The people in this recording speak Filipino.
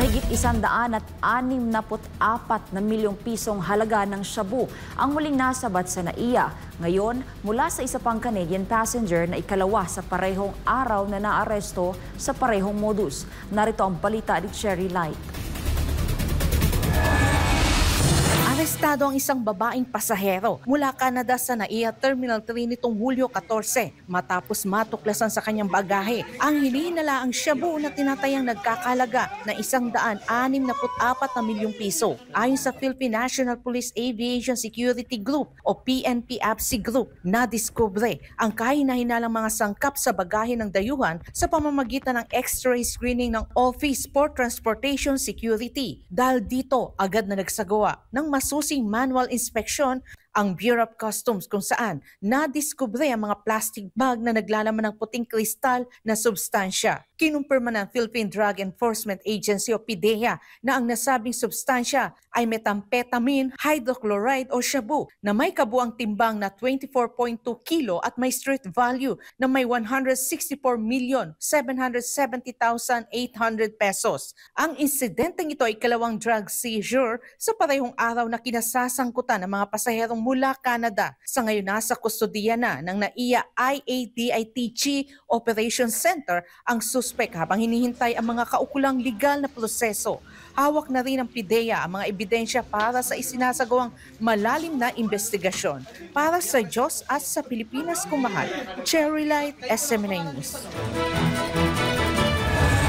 Mahigit 164 na milyong pisong halaga ng shabu ang muling nasabat sa NAIA. Ngayon, mula sa isa pang Canadian passenger na ikalawa sa parehong araw na naaresto sa parehong modus. Narito ang balita ni Cherry Light. Arestado ang isang babaeng pasahero mula Canada sa NAIA Terminal 3 nitong Hulyo 14 matapos matuklasan sa kanyang bagahe ang hininalaang shabu na tinatayang nagkakalaga ng 164 na milyong piso. Ayon sa Philippine National Police Aviation Security Group o PNP-AFSI Group, nadiskubre ang kahina-hinalang mga sangkap sa bagahe ng dayuhan sa pamamagitan ng X-ray screening ng Office for Transportation Security. Dahil dito, agad na nagsagawa ng masusing manual inspection ang Bureau of Customs kung saan nadiskubre ang mga plastic bag na naglalaman ng puting kristal na substansya. Kinumpirma ng Philippine Drug Enforcement Agency o PDEA na ang nasabing substansya ay methamphetamine hydrochloride o shabu na may kabuang timbang na 24.2 kilo at may street value na may 164,770,800 pesos. Ang insidenteng ito ay ikalawang drug seizure sa parehong araw na kinasasangkutan ng mga pasaherong mula Canada. Sa ngayon nasa kustodiya na ng NAIA IADITG Operations Center ang suspek habang hinihintay ang mga kaukulang legal na proseso. Hawak na rin ng PDEA ang mga ebidensya para sa isinasagawang malalim na investigasyon. Para sa Diyos at sa Pilipinas kumahal, Cherry Light, SMNA News.